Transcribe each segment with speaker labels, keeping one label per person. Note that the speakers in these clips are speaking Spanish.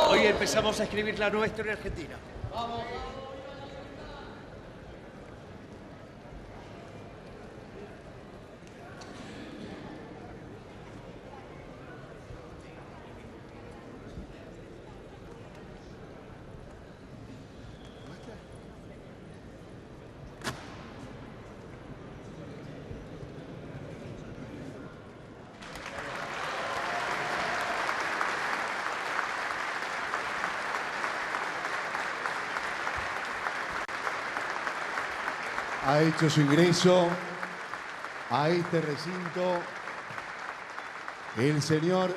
Speaker 1: Hoy empezamos a escribir la nueva historia argentina.
Speaker 2: Ha hecho su ingreso a este recinto el señor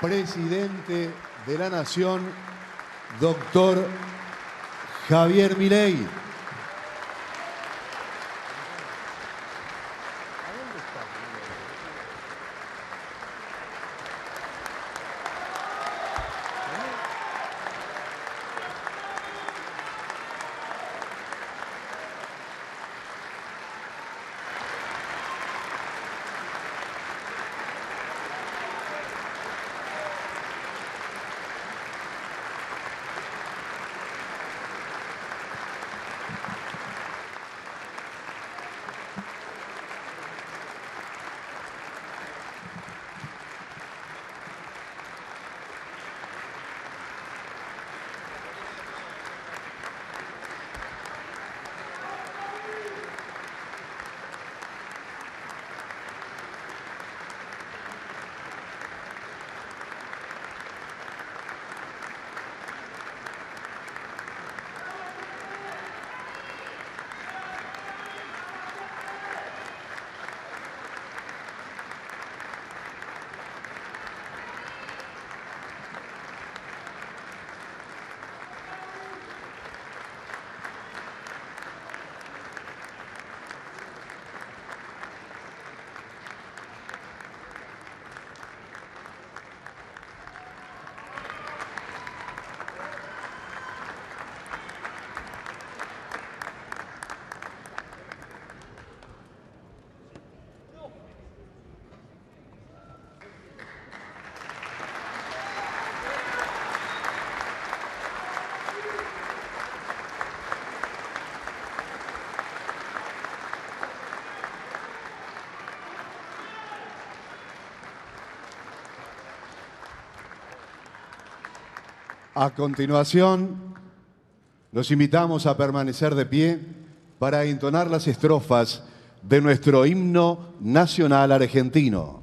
Speaker 2: presidente de la Nación, doctor Javier Milei. A continuación, los invitamos a permanecer de pie para entonar las estrofas de nuestro himno nacional argentino.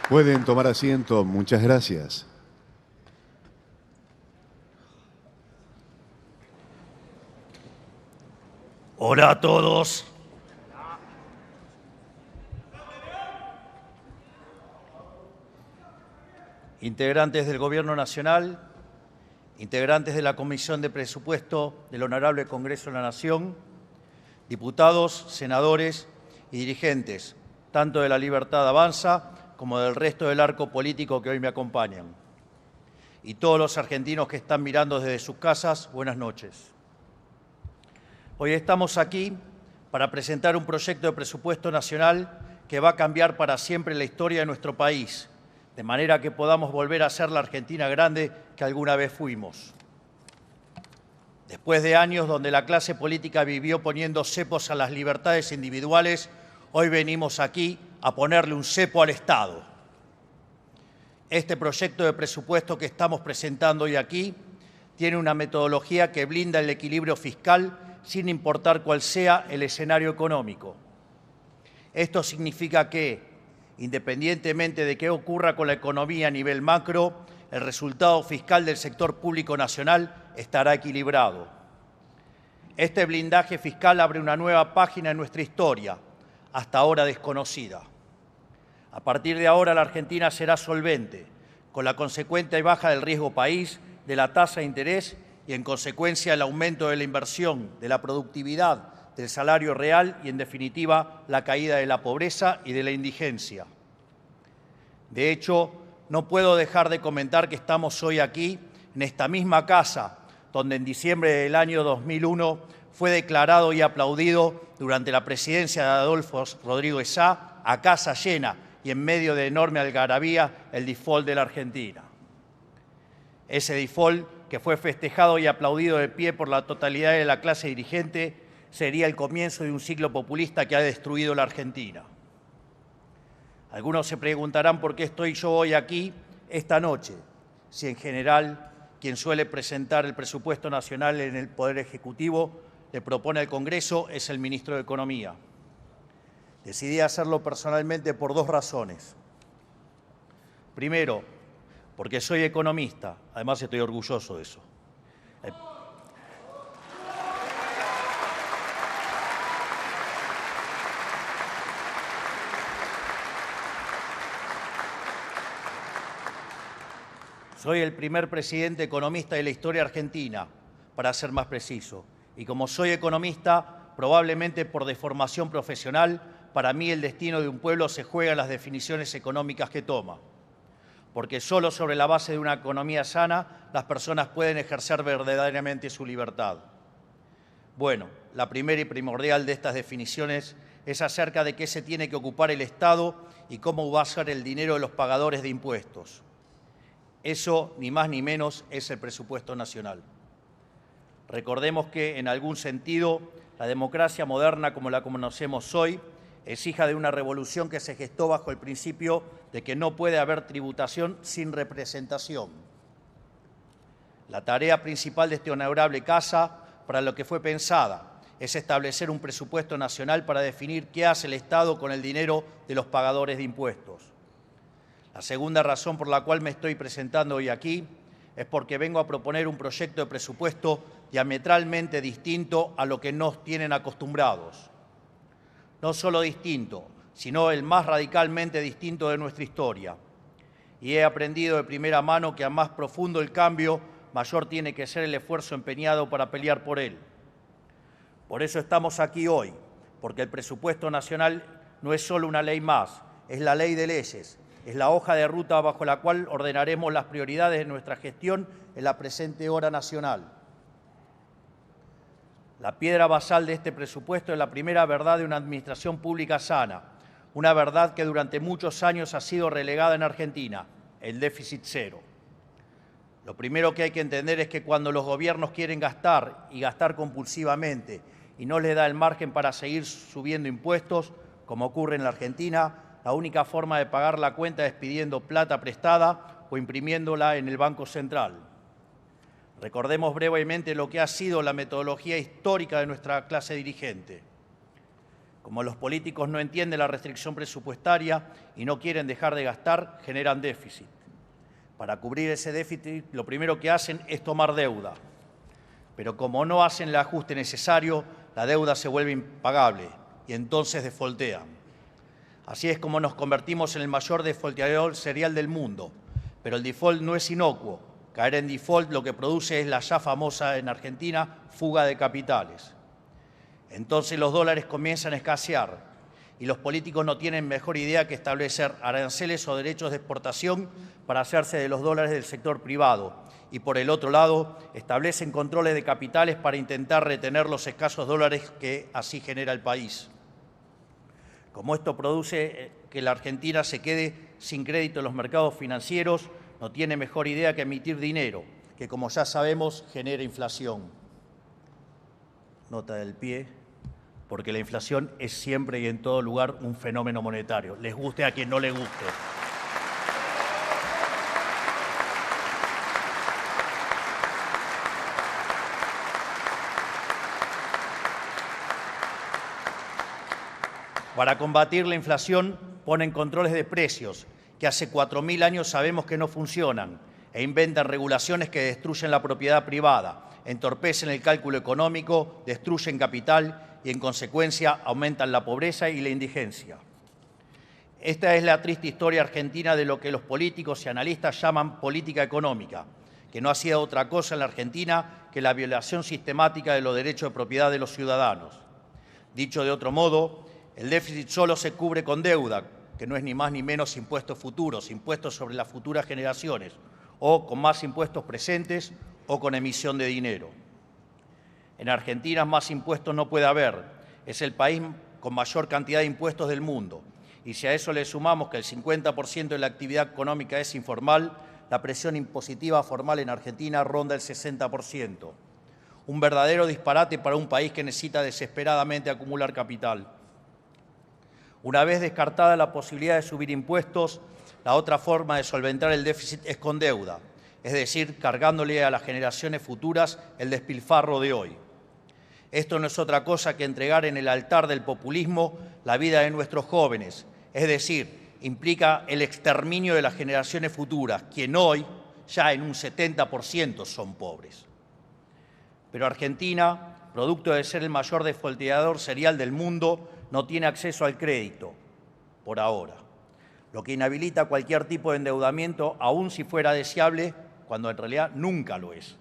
Speaker 2: Pueden tomar asiento, muchas gracias.
Speaker 1: Hola a todos. Integrantes del Gobierno Nacional, integrantes de la Comisión de Presupuesto del Honorable Congreso de la Nación, diputados, senadores y dirigentes, tanto de La Libertad Avanza como del resto del arco político que hoy me acompañan. Y todos los argentinos que están mirando desde sus casas, buenas noches. Hoy estamos aquí para presentar un proyecto de presupuesto nacional que va a cambiar para siempre la historia de nuestro país, de manera que podamos volver a ser la Argentina grande que alguna vez fuimos. Después de años donde la clase política vivió poniendo cepos a las libertades individuales, hoy venimos aquí a ponerle un cepo al Estado. Este proyecto de presupuesto que estamos presentando hoy aquí tiene una metodología que blinda el equilibrio fiscal sin importar cuál sea el escenario económico. Esto significa que, independientemente de qué ocurra con la economía a nivel macro, el resultado fiscal del sector público nacional estará equilibrado. Este blindaje fiscal abre una nueva página en nuestra historia, hasta ahora desconocida. A partir de ahora, la Argentina será solvente, con la consecuente baja del riesgo país, de la tasa de interés y, en consecuencia, el aumento de la inversión, de la productividad, del salario real y, en definitiva, la caída de la pobreza y de la indigencia. De hecho, no puedo dejar de comentar que estamos hoy aquí, en esta misma casa, donde en diciembre del año 2001 fue declarado y aplaudido durante la presidencia de Adolfo Rodríguez Sá, a casa llena y en medio de enorme algarabía, el default de la Argentina. Ese default, que fue festejado y aplaudido de pie por la totalidad de la clase dirigente, sería el comienzo de un ciclo populista que ha destruido la Argentina. Algunos se preguntarán por qué estoy yo hoy aquí, esta noche, si en general quien suele presentar el presupuesto nacional en el Poder Ejecutivo le propone al Congreso es el ministro de Economía. Decidí hacerlo personalmente por dos razones. Primero, porque soy economista, además estoy orgulloso de eso. Soy el primer presidente economista de la historia argentina, para ser más preciso. Y como soy economista, probablemente por deformación profesional, para mí el destino de un pueblo se juega en las definiciones económicas que toma. Porque solo sobre la base de una economía sana las personas pueden ejercer verdaderamente su libertad. Bueno, la primera y primordial de estas definiciones es acerca de qué se tiene que ocupar el Estado y cómo va a ser el dinero de los pagadores de impuestos. Eso, ni más ni menos, es el presupuesto nacional. Recordemos que, en algún sentido, la democracia moderna como la conocemos hoy es hija de una revolución que se gestó bajo el principio de que no puede haber tributación sin representación. La tarea principal de esta honorable casa, para lo que fue pensada, es establecer un presupuesto nacional para definir qué hace el Estado con el dinero de los pagadores de impuestos. La segunda razón por la cual me estoy presentando hoy aquí es porque vengo a proponer un proyecto de presupuesto diametralmente distinto a lo que nos tienen acostumbrados. No solo distinto, sino el más radicalmente distinto de nuestra historia. Y he aprendido de primera mano que a más profundo el cambio, mayor tiene que ser el esfuerzo empeñado para pelear por él. Por eso estamos aquí hoy, porque el presupuesto nacional no es solo una ley más, es la ley de leyes. Es la hoja de ruta bajo la cual ordenaremos las prioridades de nuestra gestión en la presente hora nacional. La piedra basal de este presupuesto es la primera verdad de una administración pública sana, una verdad que durante muchos años ha sido relegada en Argentina, el déficit cero. Lo primero que hay que entender es que cuando los gobiernos quieren gastar y gastar compulsivamente y no les da el margen para seguir subiendo impuestos, como ocurre en la Argentina, la única forma de pagar la cuenta es pidiendo plata prestada o imprimiéndola en el Banco Central. Recordemos brevemente lo que ha sido la metodología histórica de nuestra clase dirigente. Como los políticos no entienden la restricción presupuestaria y no quieren dejar de gastar, generan déficit. Para cubrir ese déficit, lo primero que hacen es tomar deuda. Pero como no hacen el ajuste necesario, la deuda se vuelve impagable y entonces defaultean. Así es como nos convertimos en el mayor defaulteador serial del mundo. Pero el default no es inocuo. Caer en default lo que produce es la ya famosa en Argentina fuga de capitales. Entonces los dólares comienzan a escasear y los políticos no tienen mejor idea que establecer aranceles o derechos de exportación para hacerse de los dólares del sector privado. Y por el otro lado, establecen controles de capitales para intentar retener los escasos dólares que así genera el país. Como esto produce que la Argentina se quede sin crédito en los mercados financieros, no tiene mejor idea que emitir dinero, que como ya sabemos genera inflación. Nota del pie, porque la inflación es siempre y en todo lugar un fenómeno monetario, les guste a quien no le guste. Para combatir la inflación, ponen controles de precios, que hace 4.000 años sabemos que no funcionan, e inventan regulaciones que destruyen la propiedad privada, entorpecen el cálculo económico, destruyen capital y, en consecuencia, aumentan la pobreza y la indigencia. Esta es la triste historia argentina de lo que los políticos y analistas llaman política económica, que no ha sido otra cosa en la Argentina que la violación sistemática de los derechos de propiedad de los ciudadanos. Dicho de otro modo, el déficit solo se cubre con deuda, que no es ni más ni menos impuestos futuros, impuestos sobre las futuras generaciones, o con más impuestos presentes o con emisión de dinero. En Argentina más impuestos no puede haber, es el país con mayor cantidad de impuestos del mundo. Y si a eso le sumamos que el 50% de la actividad económica es informal, la presión impositiva formal en Argentina ronda el 60%. Un verdadero disparate para un país que necesita desesperadamente acumular capital. Una vez descartada la posibilidad de subir impuestos, la otra forma de solventar el déficit es con deuda, es decir, cargándole a las generaciones futuras el despilfarro de hoy. Esto no es otra cosa que entregar en el altar del populismo la vida de nuestros jóvenes, es decir, implica el exterminio de las generaciones futuras, quien hoy ya en un 70% son pobres. Pero Argentina, producto de ser el mayor defaulteador serial del mundo, no tiene acceso al crédito, por ahora, lo que inhabilita cualquier tipo de endeudamiento, aun si fuera deseable, cuando en realidad nunca lo es.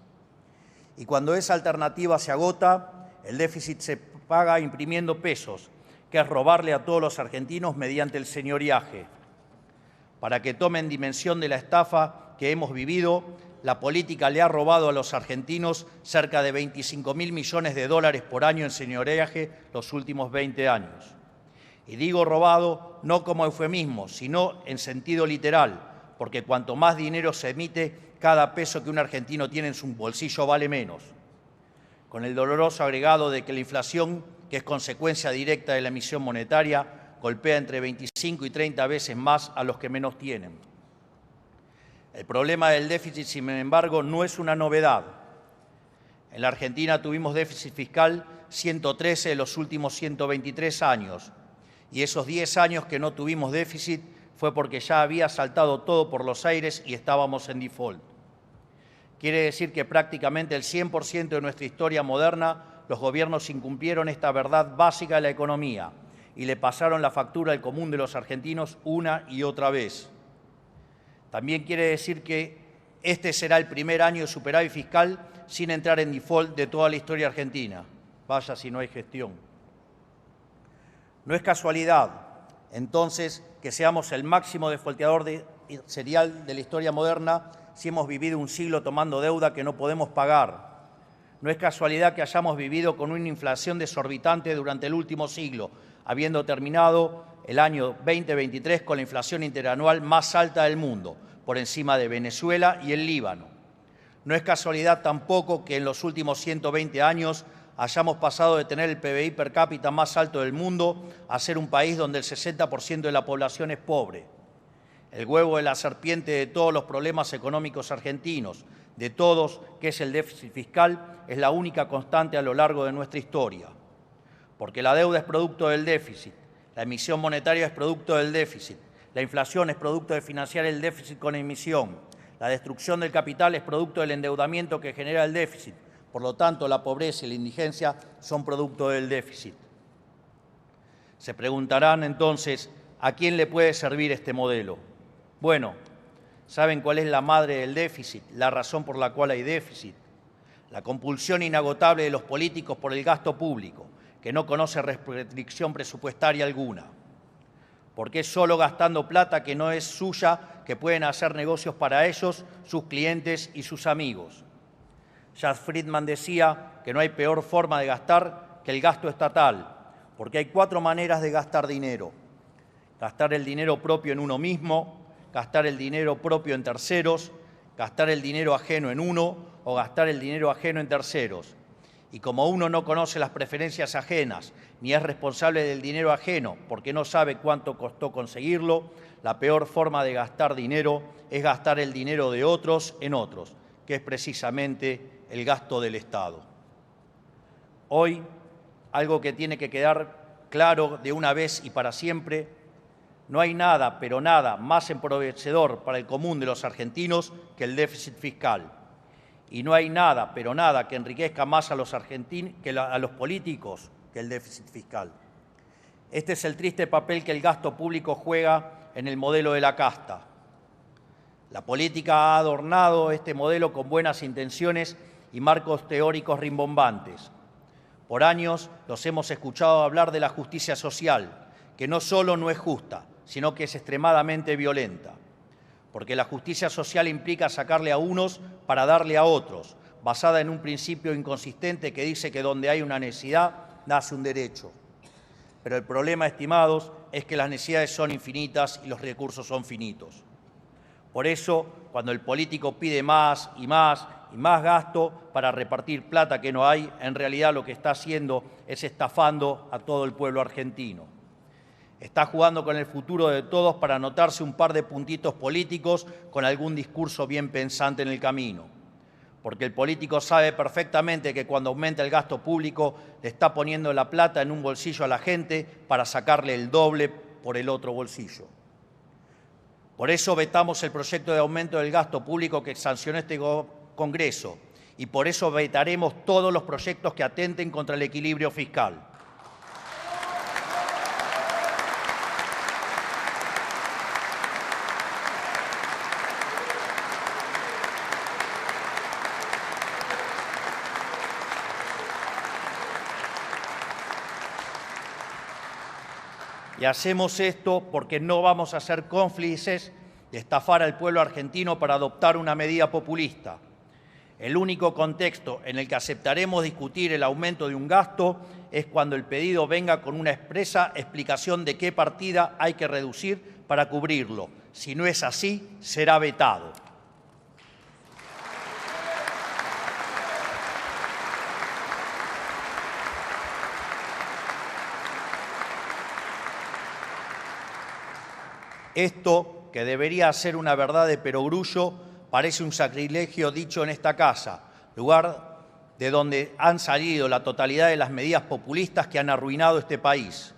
Speaker 1: Y cuando esa alternativa se agota, el déficit se paga imprimiendo pesos, que es robarle a todos los argentinos mediante el señoriaje. Para que tomen dimensión de la estafa que hemos vivido, la política le ha robado a los argentinos cerca de 25.000 millones de dólares por año en señoriaje los últimos 20 años. Y digo robado no como eufemismo, sino en sentido literal, porque cuanto más dinero se emite, cada peso que un argentino tiene en su bolsillo vale menos. Con el doloroso agregado de que la inflación, que es consecuencia directa de la emisión monetaria, golpea entre 25 y 30 veces más a los que menos tienen. El problema del déficit, sin embargo, no es una novedad. En la Argentina tuvimos déficit fiscal 113 de los últimos 123 años, y esos 10 años que no tuvimos déficit fue porque ya había saltado todo por los aires y estábamos en default. Quiere decir que prácticamente el 100% de nuestra historia moderna los gobiernos incumplieron esta verdad básica de la economía y le pasaron la factura al común de los argentinos una y otra vez. También quiere decir que este será el primer año de superávit fiscal sin entrar en default de toda la historia argentina. Vaya si no hay gestión. No es casualidad, entonces, que seamos el máximo defaulteador serial de la historia moderna si hemos vivido un siglo tomando deuda que no podemos pagar. No es casualidad que hayamos vivido con una inflación desorbitante durante el último siglo, habiendo terminado el año 2023 con la inflación interanual más alta del mundo, por encima de Venezuela y el Líbano. No es casualidad tampoco que en los últimos 120 años hayamos pasado de tener el PBI per cápita más alto del mundo a ser un país donde el 60% de la población es pobre. El huevo de la serpiente de todos los problemas económicos argentinos, de todos, que es el déficit fiscal, es la única constante a lo largo de nuestra historia. porque la deuda es producto del déficit, la emisión monetaria es producto del déficit, la inflación es producto de financiar el déficit con emisión, la destrucción del capital es producto del endeudamiento que genera el déficit. Por lo tanto, la pobreza y la indigencia son producto del déficit. Se preguntarán entonces, ¿a quién le puede servir este modelo? Bueno, ¿saben cuál es la madre del déficit? La razón por la cual hay déficit. La compulsión inagotable de los políticos por el gasto público, que no conoce restricción presupuestaria alguna. Porque es solo gastando plata que no es suya que pueden hacer negocios para ellos, sus clientes y sus amigos. Jazz Friedman decía que no hay peor forma de gastar que el gasto estatal, porque hay 4 maneras de gastar dinero. Gastar el dinero propio en uno mismo, gastar el dinero propio en terceros, gastar el dinero ajeno en uno o gastar el dinero ajeno en terceros. Y como uno no conoce las preferencias ajenas ni es responsable del dinero ajeno porque no sabe cuánto costó conseguirlo, la peor forma de gastar dinero es gastar el dinero de otros en otros, que es precisamente el gasto del Estado. Hoy, algo que tiene que quedar claro de una vez y para siempre: no hay nada, pero nada, más empobrecedor para el común de los argentinos que el déficit fiscal. Y no hay nada, pero nada, que enriquezca más a los políticos que el déficit fiscal. Este es el triste papel que el gasto público juega en el modelo de la casta. La política ha adornado este modelo con buenas intenciones y marcos teóricos rimbombantes. Por años los hemos escuchado hablar de la justicia social, que no solo no es justa, sino que es extremadamente violenta. Porque la justicia social implica sacarle a unos para darle a otros, basada en un principio inconsistente que dice que donde hay una necesidad, nace un derecho. Pero el problema, estimados, es que las necesidades son infinitas y los recursos son finitos. Por eso, cuando el político pide más y más y más gasto para repartir plata que no hay, en realidad lo que está haciendo es estafando a todo el pueblo argentino. Está jugando con el futuro de todos para anotarse un par de puntitos políticos con algún discurso bien pensante en el camino. Porque el político sabe perfectamente que cuando aumenta el gasto público le está poniendo la plata en un bolsillo a la gente para sacarle el doble por el otro bolsillo. Por eso vetamos el proyecto de aumento del gasto público que sancionó este Congreso y por eso vetaremos todos los proyectos que atenten contra el equilibrio fiscal. Y hacemos esto porque no vamos a ser cómplices de estafar al pueblo argentino para adoptar una medida populista. El único contexto en el que aceptaremos discutir el aumento de un gasto es cuando el pedido venga con una expresa explicación de qué partida hay que reducir para cubrirlo. Si no es así, será vetado. Esto, que debería ser una verdad de perogrullo, parece un sacrilegio dicho en esta casa, lugar de donde han salido la totalidad de las medidas populistas que han arruinado este país.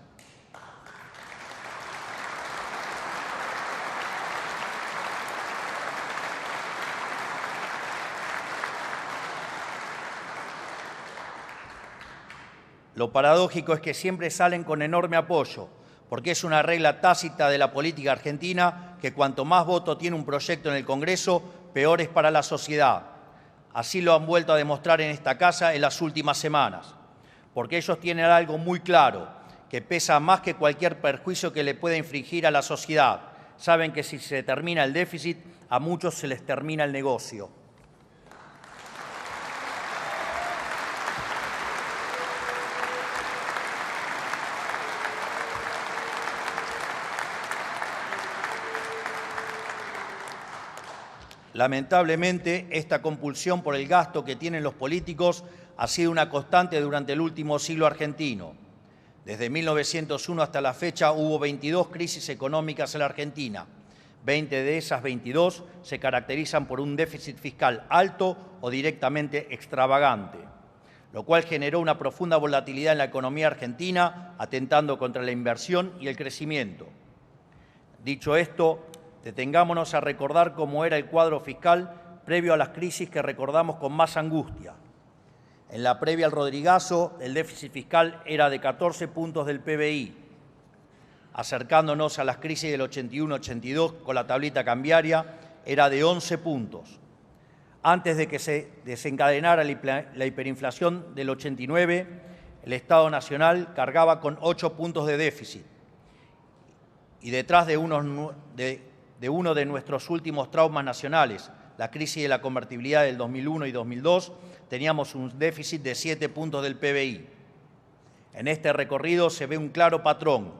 Speaker 1: Lo paradójico es que siempre salen con enorme apoyo, porque es una regla tácita de la política argentina que cuanto más voto tiene un proyecto en el Congreso, peor es para la sociedad. Así lo han vuelto a demostrar en esta casa en las últimas semanas, porque ellos tienen algo muy claro, que pesa más que cualquier perjuicio que le pueda infligir a la sociedad. Saben que si se termina el déficit, a muchos se les termina el negocio. Lamentablemente, esta compulsión por el gasto que tienen los políticos ha sido una constante durante el último siglo argentino. Desde 1901 hasta la fecha hubo 22 crisis económicas en la Argentina. 20 de esas 22 se caracterizan por un déficit fiscal alto o directamente extravagante. lo cual generó una profunda volatilidad en la economía argentina, atentando contra la inversión y el crecimiento. Dicho esto, detengámonos a recordar cómo era el cuadro fiscal previo a las crisis que recordamos con más angustia. En la previa al Rodrigazo, el déficit fiscal era de 14 puntos del PBI. Acercándonos a las crisis del 81-82 con la tablita cambiaria, era de 11 puntos. Antes de que se desencadenara la hiperinflación del 89, el Estado Nacional cargaba con 8 puntos de déficit. Y detrás de uno de nuestros últimos traumas nacionales, la crisis de la convertibilidad del 2001 y 2002, teníamos un déficit de 7 puntos del PBI. En este recorrido se ve un claro patrón.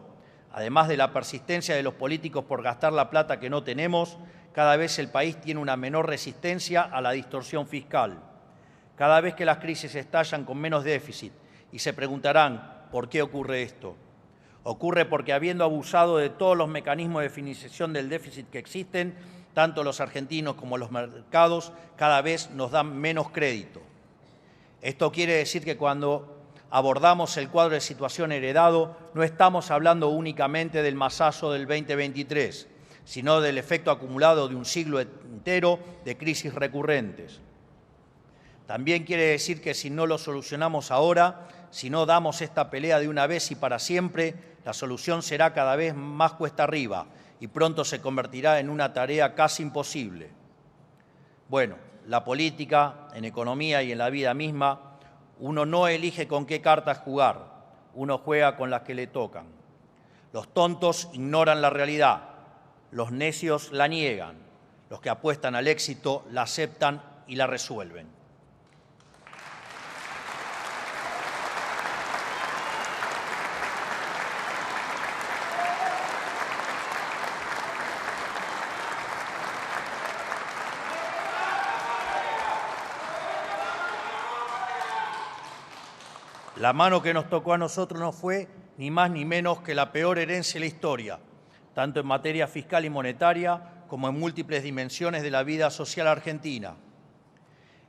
Speaker 1: Además de la persistencia de los políticos por gastar la plata que no tenemos, cada vez el país tiene una menor resistencia a la distorsión fiscal. Cada vez que las crisis estallan con menos déficit y se preguntarán ¿por qué ocurre esto? Ocurre porque habiendo abusado de todos los mecanismos de financiación del déficit que existen, tanto los argentinos como los mercados cada vez nos dan menos crédito. Esto quiere decir que cuando abordamos el cuadro de situación heredado, no estamos hablando únicamente del masazo del 2023, sino del efecto acumulado de un siglo entero de crisis recurrentes. También quiere decir que si no lo solucionamos ahora, si no damos esta pelea de una vez y para siempre, la solución será cada vez más cuesta arriba y pronto se convertirá en una tarea casi imposible. Bueno, la política, en economía y en la vida misma, uno no elige con qué cartas jugar, uno juega con las que le tocan. Los tontos ignoran la realidad, los necios la niegan, los que apuestan al éxito la aceptan y la resuelven. La mano que nos tocó a nosotros no fue ni más ni menos que la peor herencia de la historia, tanto en materia fiscal y monetaria como en múltiples dimensiones de la vida social argentina.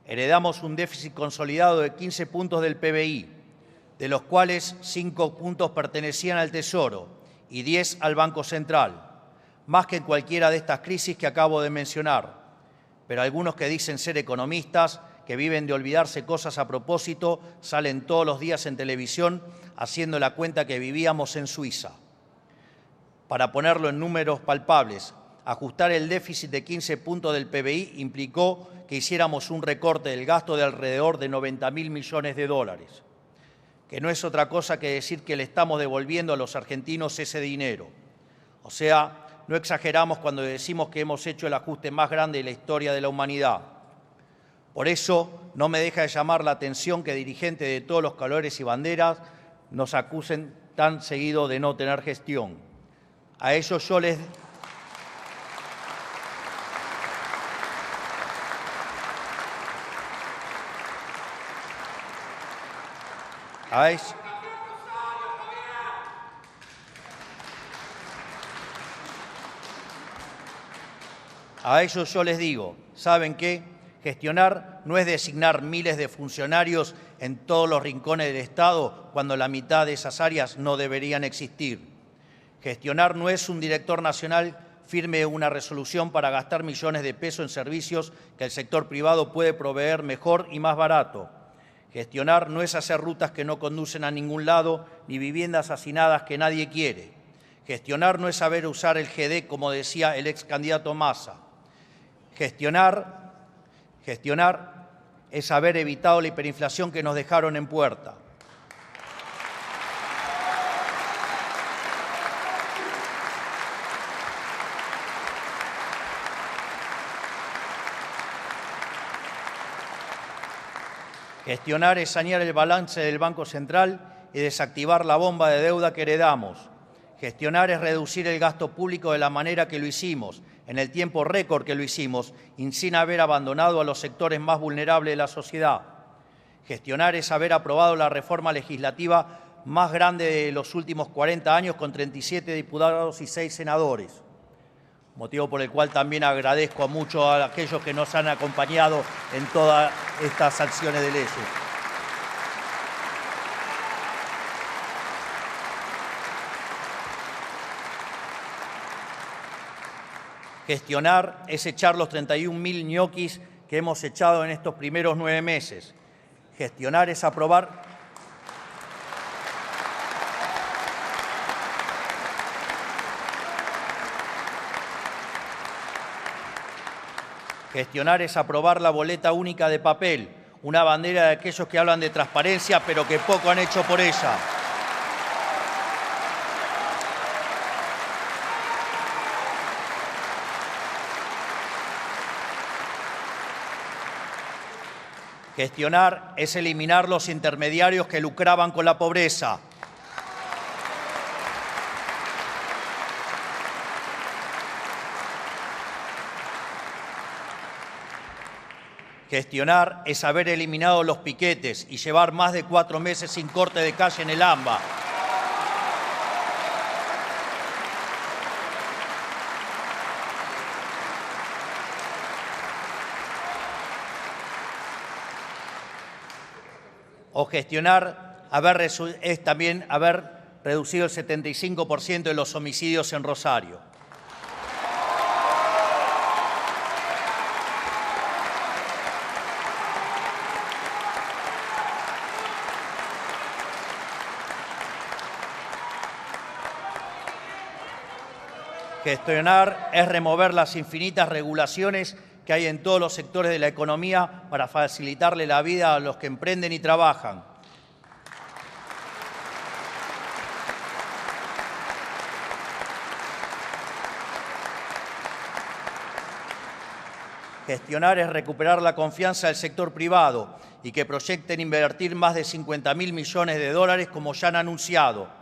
Speaker 1: Heredamos un déficit consolidado de 15 puntos del PBI, de los cuales 5 puntos pertenecían al Tesoro y 10 al Banco Central, más que en cualquiera de estas crisis que acabo de mencionar. Pero algunos que dicen ser economistas, que viven de olvidarse cosas a propósito, salen todos los días en televisión haciendo la cuenta que vivíamos en Suiza. Para ponerlo en números palpables, ajustar el déficit de 15 puntos del PBI implicó que hiciéramos un recorte del gasto de alrededor de 90.000 millones de dólares, que no es otra cosa que decir que le estamos devolviendo a los argentinos ese dinero. O sea, no exageramos cuando decimos que hemos hecho el ajuste más grande de la historia de la humanidad. Por eso, no me deja de llamar la atención que dirigentes de todos los colores y banderas nos acusen tan seguido de no tener gestión. A ellos yo les... A ellos yo les digo, ¿saben qué? Gestionar no es designar miles de funcionarios en todos los rincones del Estado cuando la mitad de esas áreas no deberían existir. Gestionar no es un director nacional firme una resolución para gastar millones de pesos en servicios que el sector privado puede proveer mejor y más barato. Gestionar no es hacer rutas que no conducen a ningún lado ni viviendas hacinadas que nadie quiere. Gestionar no es saber usar el GD, como decía el ex candidato Massa. Gestionar es haber evitado la hiperinflación que nos dejaron en puerta. Gestionar es sanear el balance del Banco Central y desactivar la bomba de deuda que heredamos. Gestionar es reducir el gasto público de la manera que lo hicimos, en el tiempo récord que lo hicimos, y sin haber abandonado a los sectores más vulnerables de la sociedad. Gestionar es haber aprobado la reforma legislativa más grande de los últimos 40 años con 37 diputados y 6 senadores, motivo por el cual también agradezco mucho a aquellos que nos han acompañado en todas estas acciones de leyes. Gestionar es echar los 31.000 ñoquis que hemos echado en estos primeros 9 meses. Gestionar es aprobar... Gestionar es aprobar la boleta única de papel, una bandera de aquellos que hablan de transparencia, pero que poco han hecho por ella. Gestionar es eliminar los intermediarios que lucraban con la pobreza. Gestionar es haber eliminado los piquetes y llevar más de 4 meses sin corte de calle en el AMBA. O gestionar es también haber reducido el 75% de los homicidios en Rosario. Gestionar es remover las infinitas regulaciones que hay en todos los sectores de la economía para facilitarle la vida a los que emprenden y trabajan. Gestionar es recuperar la confianza del sector privado y que proyecten invertir más de 50.000 millones de dólares como ya han anunciado.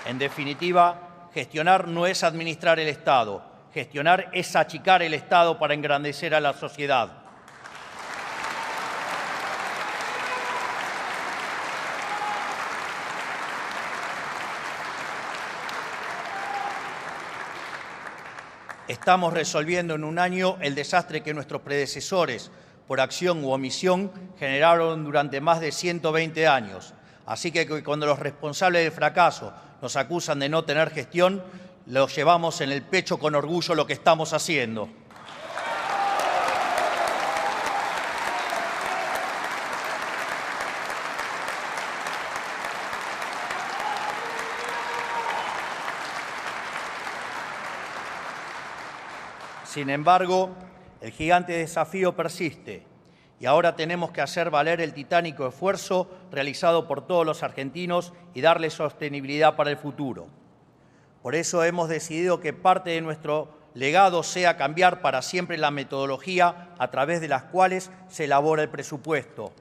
Speaker 1: En definitiva, gestionar no es administrar el Estado. Gestionar es achicar el Estado para engrandecer a la sociedad. Estamos resolviendo en un año el desastre que nuestros predecesores, por acción u omisión, generaron durante más de 120 años. Así que cuando los responsables del fracaso nos acusan de no tener gestión, los llevamos en el pecho con orgullo lo que estamos haciendo. Sin embargo, el gigante desafío persiste y ahora tenemos que hacer valer el titánico esfuerzo realizado por todos los argentinos y darle sostenibilidad para el futuro. Por eso hemos decidido que parte de nuestro legado sea cambiar para siempre la metodología a través de las cuales se elabora el presupuesto.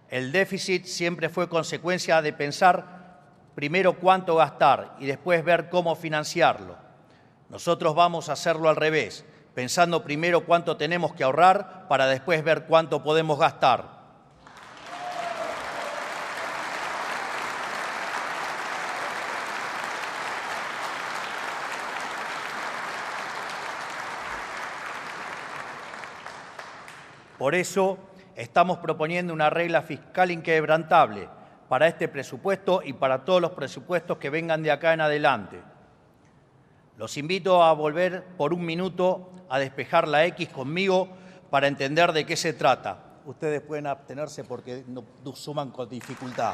Speaker 1: El déficit siempre fue consecuencia de pensar primero cuánto gastar y después ver cómo financiarlo. Nosotros vamos a hacerlo al revés, pensando primero cuánto tenemos que ahorrar para después ver cuánto podemos gastar. Por eso estamos proponiendo una regla fiscal inquebrantable para este presupuesto y para todos los presupuestos que vengan de acá en adelante. Los invito a volver por un minuto a despejar la X conmigo para entender de qué se trata. Ustedes pueden abstenerse porque no suman con dificultad.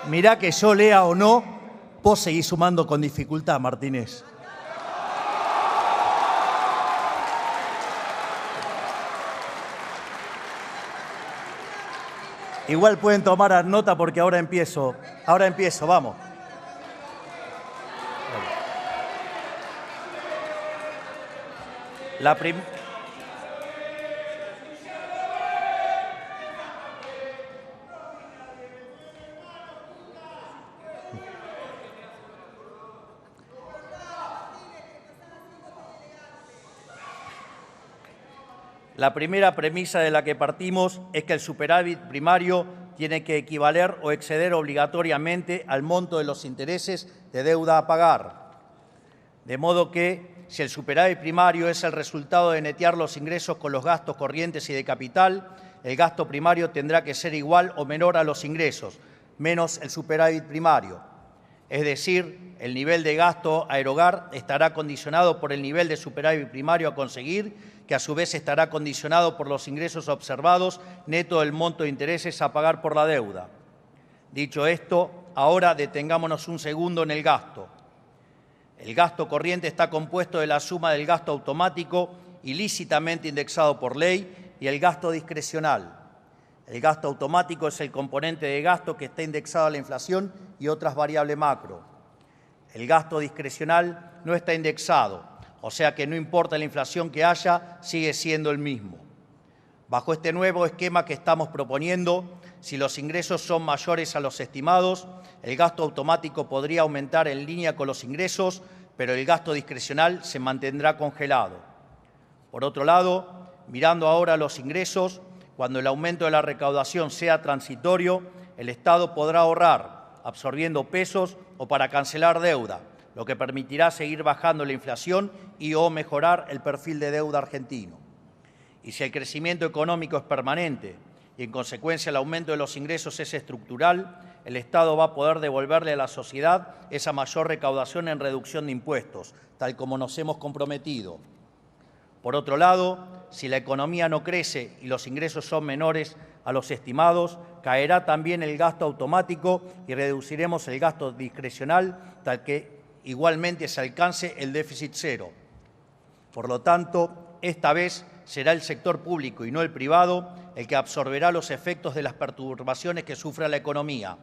Speaker 1: Mirá que yo lea o no, vos seguís sumando con dificultad, Martínez. Igual pueden tomar nota porque ahora empiezo, vamos. La primera premisa de la que partimos es que el superávit primario tiene que equivaler o exceder obligatoriamente al monto de los intereses de deuda a pagar. De modo que, si el superávit primario es el resultado de netear los ingresos con los gastos corrientes y de capital, el gasto primario tendrá que ser igual o menor a los ingresos, menos el superávit primario. Es decir, el nivel de gasto a erogar estará condicionado por el nivel de superávit primario a conseguir, que a su vez estará condicionado por los ingresos observados neto del monto de intereses a pagar por la deuda. Dicho esto, ahora detengámonos un segundo en el gasto. El gasto corriente está compuesto de la suma del gasto automático ilícitamente indexado por ley y el gasto discrecional. El gasto automático es el componente de gasto que está indexado a la inflación y otras variables macro. El gasto discrecional no está indexado, o sea que no importa la inflación que haya, sigue siendo el mismo. Bajo este nuevo esquema que estamos proponiendo, si los ingresos son mayores a los estimados, el gasto automático podría aumentar en línea con los ingresos, pero el gasto discrecional se mantendrá congelado. Por otro lado, mirando ahora los ingresos, cuando el aumento de la recaudación sea transitorio, el Estado podrá ahorrar, absorbiendo pesos o para cancelar deuda, lo que permitirá seguir bajando la inflación y o mejorar el perfil de deuda argentino. Y si el crecimiento económico es permanente y, en consecuencia, el aumento de los ingresos es estructural, el Estado va a poder devolverle a la sociedad esa mayor recaudación en reducción de impuestos, tal como nos hemos comprometido. Por otro lado, si la economía no crece y los ingresos son menores a los estimados, caerá también el gasto automático y reduciremos el gasto discrecional, tal que igualmente se alcance el déficit cero. Por lo tanto, esta vez será el sector público y no el privado el que absorberá los efectos de las perturbaciones que sufra la economía.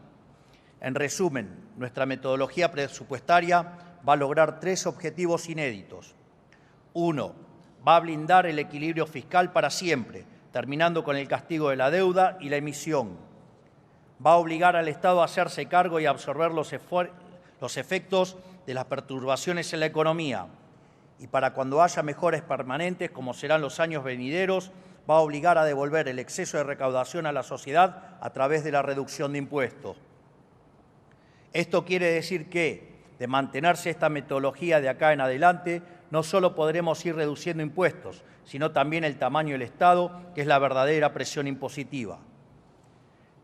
Speaker 1: En resumen, nuestra metodología presupuestaria va a lograr 3 objetivos inéditos. 1. Va a blindar el equilibrio fiscal para siempre, terminando con el castigo de la deuda y la emisión. Va a obligar al Estado a hacerse cargo y a absorber los efectos de las perturbaciones en la economía. Y para cuando haya mejoras permanentes, como serán los años venideros, va a obligar a devolver el exceso de recaudación a la sociedad a través de la reducción de impuestos. Esto quiere decir que, de mantenerse esta metodología de acá en adelante, no solo podremos ir reduciendo impuestos, sino también el tamaño del Estado, que es la verdadera presión impositiva.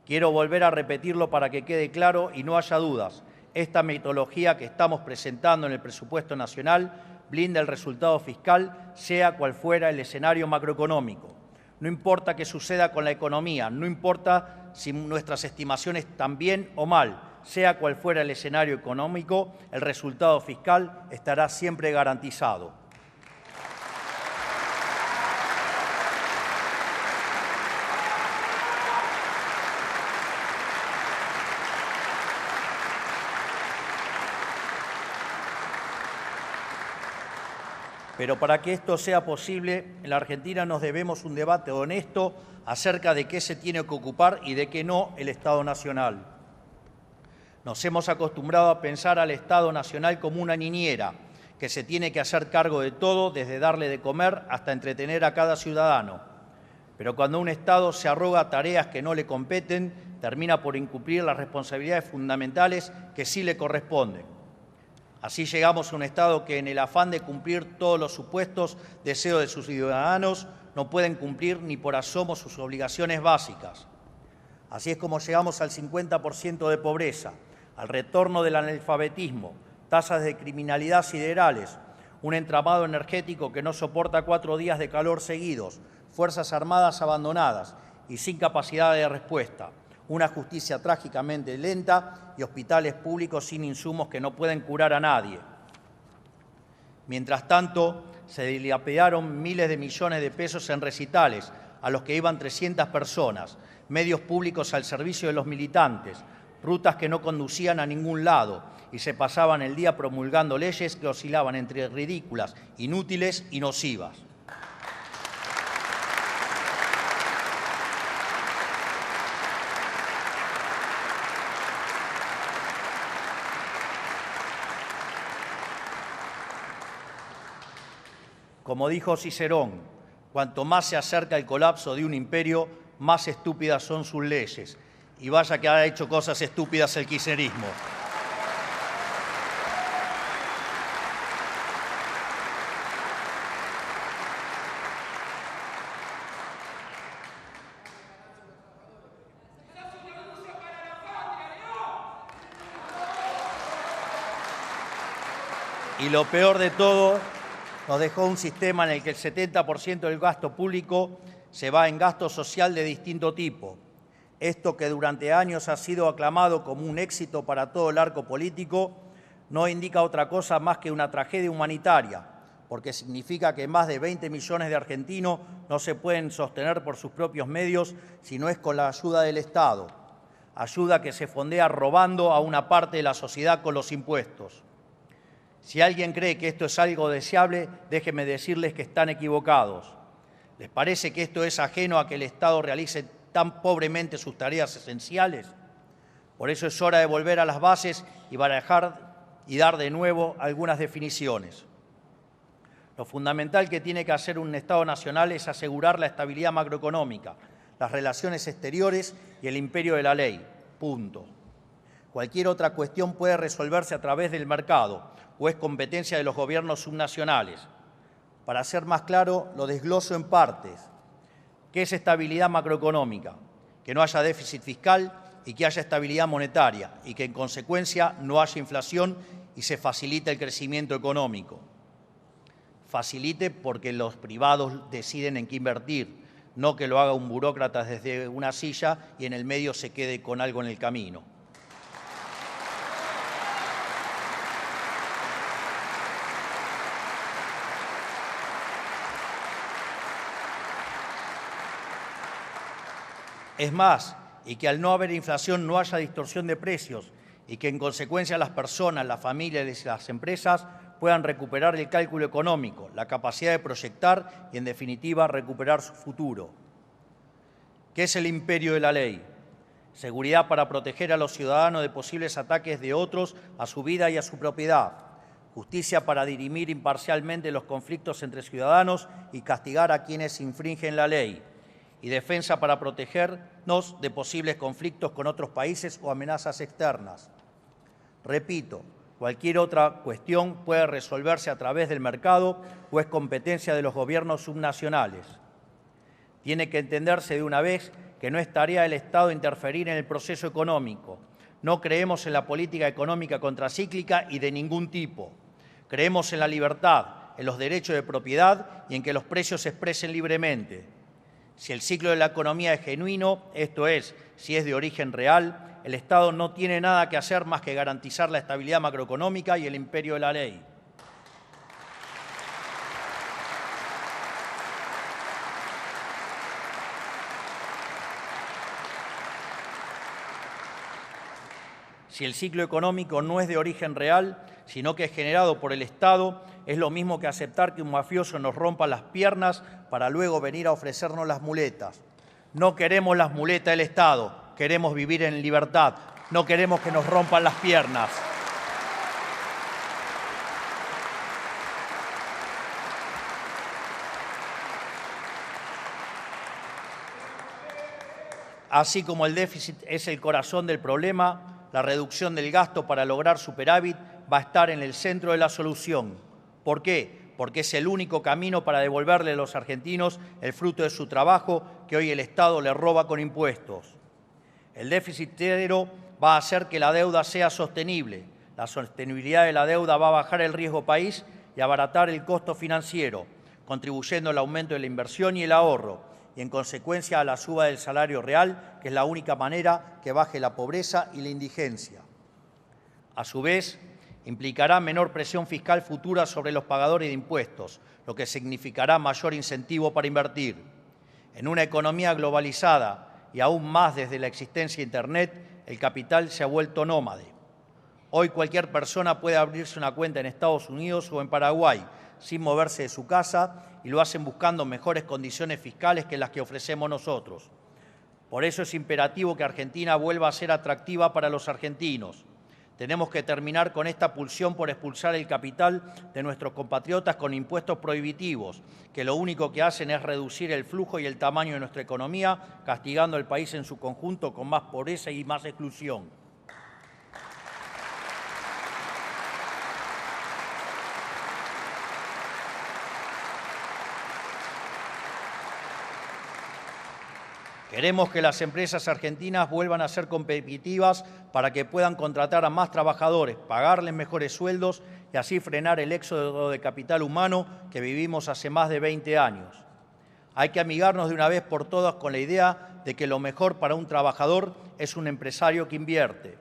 Speaker 1: Quiero volver a repetirlo para que quede claro y no haya dudas. Esta metodología que estamos presentando en el presupuesto nacional blinda el resultado fiscal, sea cual fuera el escenario macroeconómico. No importa qué suceda con la economía, no importa si nuestras estimaciones están bien o mal, sea cual fuera el escenario económico, el resultado fiscal estará siempre garantizado. Pero para que esto sea posible, en la Argentina nos debemos un debate honesto acerca de qué se tiene que ocupar y de qué no el Estado Nacional. Nos hemos acostumbrado a pensar al Estado Nacional como una niñera, que se tiene que hacer cargo de todo, desde darle de comer hasta entretener a cada ciudadano. Pero cuando un Estado se arroga tareas que no le competen, termina por incumplir las responsabilidades fundamentales que sí le corresponden. Así llegamos a un Estado que, en el afán de cumplir todos los supuestos deseos de sus ciudadanos, no pueden cumplir ni por asomo sus obligaciones básicas. Así es como llegamos al 50% de pobreza, al retorno del analfabetismo, tasas de criminalidad siderales, un entramado energético que no soporta 4 días de calor seguidos, fuerzas armadas abandonadas y sin capacidad de respuesta, una justicia trágicamente lenta y hospitales públicos sin insumos que no pueden curar a nadie. Mientras tanto, se dilapidaron miles de millones de pesos en recitales, a los que iban 300 personas, medios públicos al servicio de los militantes, rutas que no conducían a ningún lado y se pasaban el día promulgando leyes que oscilaban entre ridículas, inútiles y nocivas. Como dijo Cicerón, cuanto más se acerca el colapso de un imperio, más estúpidas son sus leyes. Y vaya que ha hecho cosas estúpidas el kirchnerismo. Y lo peor de todo, nos dejó un sistema en el que el 70% del gasto público se va en gasto social de distinto tipo. Esto, que durante años ha sido aclamado como un éxito para todo el arco político, no indica otra cosa más que una tragedia humanitaria, porque significa que más de 20 millones de argentinos no se pueden sostener por sus propios medios si no es con la ayuda del Estado, ayuda que se fondea robando a una parte de la sociedad con los impuestos. Si alguien cree que esto es algo deseable, déjenme decirles que están equivocados. ¿Les parece que esto es ajeno a que el Estado realice tan pobremente sus tareas esenciales? Por eso es hora de volver a las bases y barajar y dar de nuevo algunas definiciones. Lo fundamental que tiene que hacer un Estado nacional es asegurar la estabilidad macroeconómica, las relaciones exteriores y el imperio de la ley. Punto. Cualquier otra cuestión puede resolverse a través del mercado o es competencia de los gobiernos subnacionales. Para ser más claro, lo desgloso en partes. ¿Qué es estabilidad macroeconómica? Que no haya déficit fiscal y que haya estabilidad monetaria y que en consecuencia no haya inflación y se facilite el crecimiento económico. Facilite porque los privados deciden en qué invertir, no que lo haga un burócrata desde una silla y en el medio se quede con algo en el camino. Es más, y que al no haber inflación no haya distorsión de precios y que en consecuencia las personas, las familias y las empresas puedan recuperar el cálculo económico, la capacidad de proyectar y, en definitiva, recuperar su futuro. ¿Qué es el imperio de la ley? Seguridad para proteger a los ciudadanos de posibles ataques de otros a su vida y a su propiedad. Justicia para dirimir imparcialmente los conflictos entre ciudadanos y castigar a quienes infringen la ley. Y defensa para protegernos de posibles conflictos con otros países o amenazas externas. Repito, cualquier otra cuestión puede resolverse a través del mercado o es competencia de los gobiernos subnacionales. Tiene que entenderse de una vez que no es tarea del Estado interferir en el proceso económico. No creemos en la política económica contracíclica y de ningún tipo. Creemos en la libertad, en los derechos de propiedad y en que los precios se expresen libremente. Si el ciclo de la economía es genuino, esto es, si es de origen real, el Estado no tiene nada que hacer más que garantizar la estabilidad macroeconómica y el imperio de la ley. Si el ciclo económico no es de origen real, sino que es generado por el Estado, es lo mismo que aceptar que un mafioso nos rompa las piernas para luego venir a ofrecernos las muletas. No queremos las muletas del Estado, queremos vivir en libertad, no queremos que nos rompan las piernas. Así como el déficit es el corazón del problema, la reducción del gasto para lograr superávit va a estar en el centro de la solución. ¿Por qué? Porque es el único camino para devolverle a los argentinos el fruto de su trabajo que hoy el Estado le roba con impuestos. El déficit cero va a hacer que la deuda sea sostenible. La sostenibilidad de la deuda va a bajar el riesgo país y abaratar el costo financiero, contribuyendo al aumento de la inversión y el ahorro, y en consecuencia a la suba del salario real, que es la única manera que baje la pobreza y la indigencia. A su vez, implicará menor presión fiscal futura sobre los pagadores de impuestos, lo que significará mayor incentivo para invertir. En una economía globalizada y aún más desde la existencia de Internet, el capital se ha vuelto nómade. Hoy cualquier persona puede abrirse una cuenta en Estados Unidos o en Paraguay sin moverse de su casa y lo hacen buscando mejores condiciones fiscales que las que ofrecemos nosotros. Por eso es imperativo que Argentina vuelva a ser atractiva para los argentinos. Tenemos que terminar con esta pulsión por expulsar el capital de nuestros compatriotas con impuestos prohibitivos, que lo único que hacen es reducir el flujo y el tamaño de nuestra economía, castigando al país en su conjunto con más pobreza y más exclusión. Queremos que las empresas argentinas vuelvan a ser competitivas para que puedan contratar a más trabajadores, pagarles mejores sueldos y así frenar el éxodo de capital humano que vivimos hace más de 20 años. Hay que amigarnos de una vez por todas con la idea de que lo mejor para un trabajador es un empresario que invierte.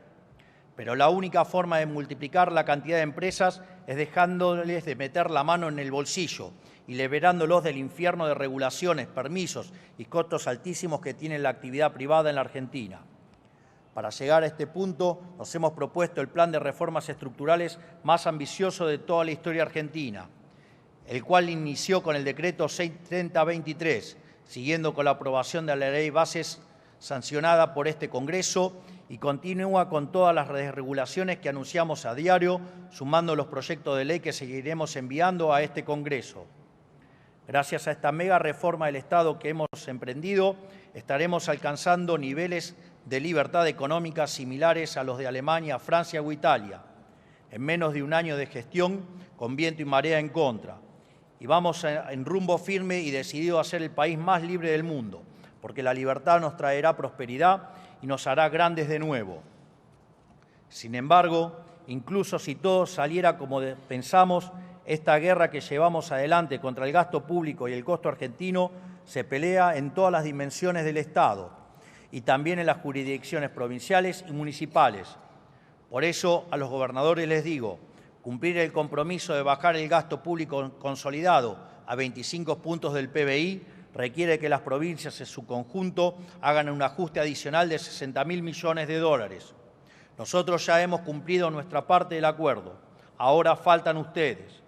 Speaker 1: Pero la única forma de multiplicar la cantidad de empresas es dejándoles de meter la mano en el bolsillo y liberándolos del infierno de regulaciones, permisos y costos altísimos que tiene la actividad privada en la Argentina. Para llegar a este punto, nos hemos propuesto el plan de reformas estructurales más ambicioso de toda la historia argentina, el cual inició con el decreto 630-23, siguiendo con la aprobación de la ley bases sancionada por este Congreso y continúa con todas las desregulaciones que anunciamos a diario, sumando los proyectos de ley que seguiremos enviando a este Congreso. Gracias a esta mega reforma del Estado que hemos emprendido, estaremos alcanzando niveles de libertad económica similares a los de Alemania, Francia o Italia, en menos de un año de gestión con viento y marea en contra. Y vamos en rumbo firme y decidido a ser el país más libre del mundo, porque la libertad nos traerá prosperidad y nos hará grandes de nuevo. Sin embargo, incluso si todo saliera como pensamos, esta guerra que llevamos adelante contra el gasto público y el costo argentino se pelea en todas las dimensiones del Estado y también en las jurisdicciones provinciales y municipales. Por eso, a los gobernadores les digo, cumplir el compromiso de bajar el gasto público consolidado a 25 puntos del PBI requiere que las provincias en su conjunto hagan un ajuste adicional de 60.000 millones de dólares. Nosotros ya hemos cumplido nuestra parte del acuerdo. Ahora faltan ustedes.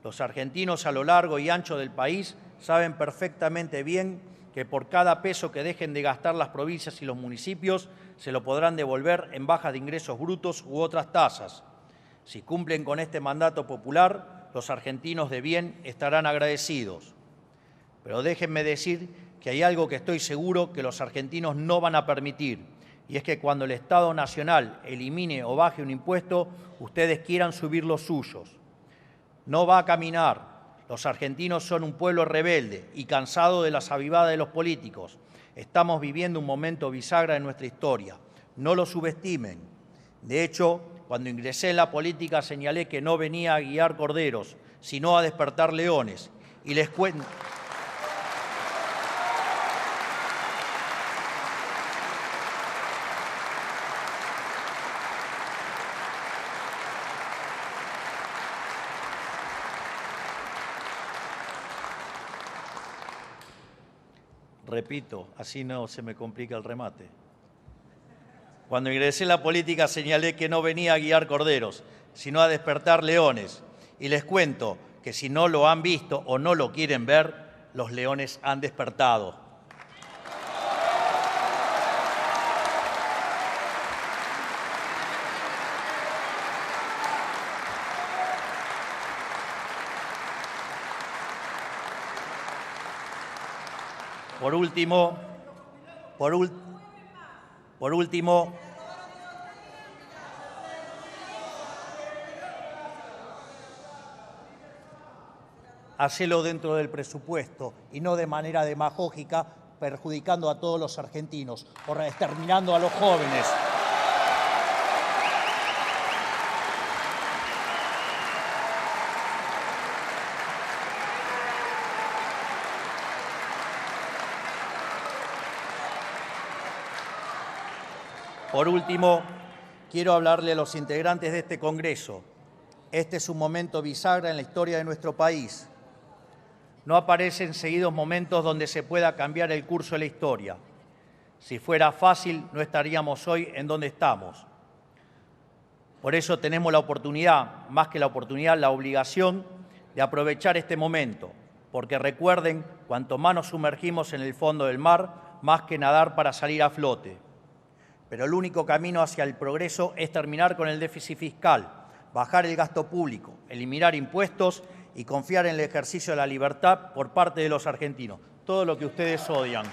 Speaker 1: Los argentinos a lo largo y ancho del país saben perfectamente bien que por cada peso que dejen de gastar las provincias y los municipios se lo podrán devolver en bajas de ingresos brutos u otras tasas. Si cumplen con este mandato popular, los argentinos de bien estarán agradecidos. Pero déjenme decir que hay algo que estoy seguro que los argentinos no van a permitir, y es que cuando el Estado Nacional elimine o baje un impuesto, ustedes quieran subir los suyos. No va a caminar. Los argentinos son un pueblo rebelde y cansado de las avivadas de los políticos. Estamos viviendo un momento bisagra en nuestra historia. No lo subestimen. De hecho, cuando ingresé en la política señalé que no venía a guiar corderos, sino a despertar leones. Y les cuento... Repito, así no se me complica el remate. Cuando ingresé en la política señalé que no venía a guiar corderos, sino a despertar leones. Y les cuento que si no lo han visto o no lo quieren ver, los leones han despertado. Por último, hacelo dentro del presupuesto y no de manera demagógica, perjudicando a todos los argentinos o exterminando a los jóvenes. Por último, quiero hablarle a los integrantes de este Congreso. Este es un momento bisagra en la historia de nuestro país. no aparecen seguidos momentos donde se pueda cambiar el curso de la historia. Si fuera fácil, no estaríamos hoy en donde estamos. Por eso tenemos la oportunidad, más que la oportunidad, la obligación de aprovechar este momento, porque recuerden, cuanto más nos sumergimos en el fondo del mar, más que nadar para salir a flote. Pero el único camino hacia el progreso es terminar con el déficit fiscal, bajar el gasto público, eliminar impuestos y confiar en el ejercicio de la libertad por parte de los argentinos. Todo lo que ustedes odian.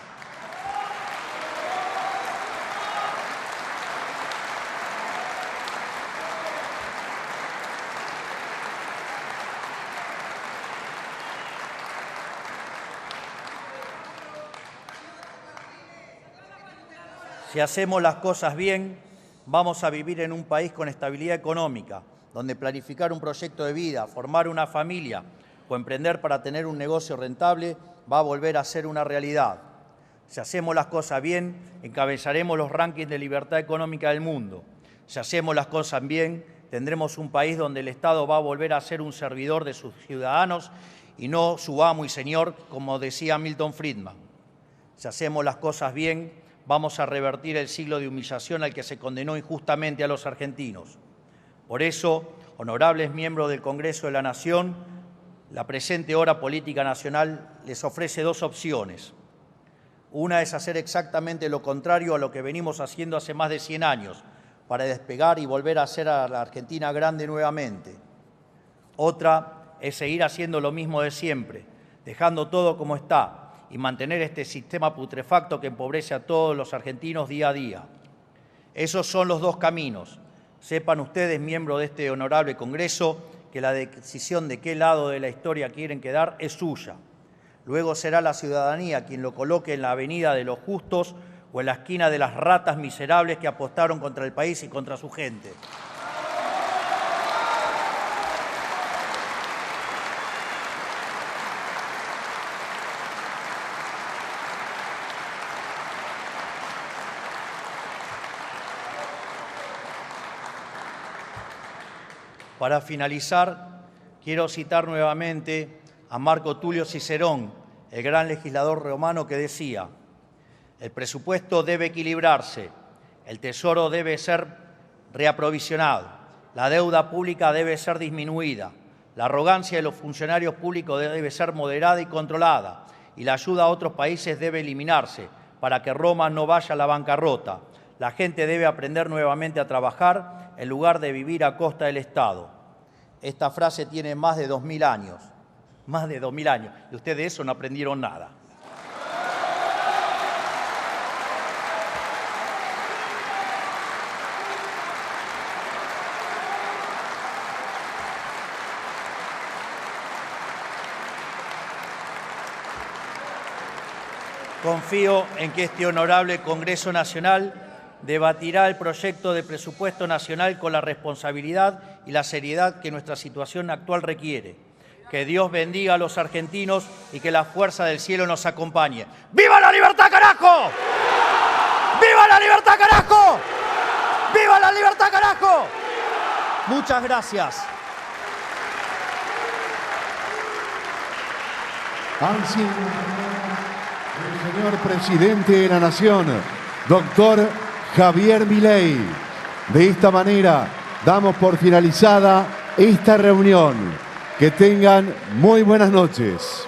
Speaker 1: Si hacemos las cosas bien, vamos a vivir en un país con estabilidad económica, donde planificar un proyecto de vida, formar una familia o emprender para tener un negocio rentable va a volver a ser una realidad. Si hacemos las cosas bien, encabezaremos los rankings de libertad económica del mundo. Si hacemos las cosas bien, tendremos un país donde el Estado va a volver a ser un servidor de sus ciudadanos y no su amo y señor, como decía Milton Friedman. Si hacemos las cosas bien, vamos a revertir el siglo de humillación al que se condenó injustamente a los argentinos. Por eso, honorables miembros del Congreso de la Nación, la presente hora política nacional les ofrece dos opciones. Una es hacer exactamente lo contrario a lo que venimos haciendo hace más de 100 años, para despegar y volver a hacer a la Argentina grande nuevamente. Otra es seguir haciendo lo mismo de siempre, dejando todo como está, y mantener este sistema putrefacto que empobrece a todos los argentinos día a día. Esos son los dos caminos. Sepan ustedes, miembros de este honorable Congreso, que la decisión de qué lado de la historia quieren quedar es suya. Luego será la ciudadanía quien lo coloque en la avenida de los justos o en la esquina de las ratas miserables que apostaron contra el país y contra su gente. Para finalizar, quiero citar nuevamente a Marco Tulio Cicerón, el gran legislador romano, que decía: el presupuesto debe equilibrarse, el tesoro debe ser reaprovisionado, la deuda pública debe ser disminuida, la arrogancia de los funcionarios públicos debe ser moderada y controlada, y la ayuda a otros países debe eliminarse para que Roma no vaya a la bancarrota. La gente debe aprender nuevamente a trabajar en lugar de vivir a costa del Estado. Esta frase tiene más de 2000 años. Más de 2000 años. Y ustedes de eso no aprendieron nada. Confío en que este honorable Congreso Nacional debatirá el proyecto de presupuesto nacional con la responsabilidad y la seriedad que nuestra situación actual requiere. Que Dios bendiga a los argentinos y que la fuerza del cielo nos acompañe. ¡Viva la libertad, carajo! ¡Viva la libertad, carajo! ¡Viva la libertad, carajo! Muchas gracias.
Speaker 2: Así, el señor presidente de la Nación, doctor Javier Milei. De esta manera damos por finalizada esta reunión. Que tengan muy buenas noches.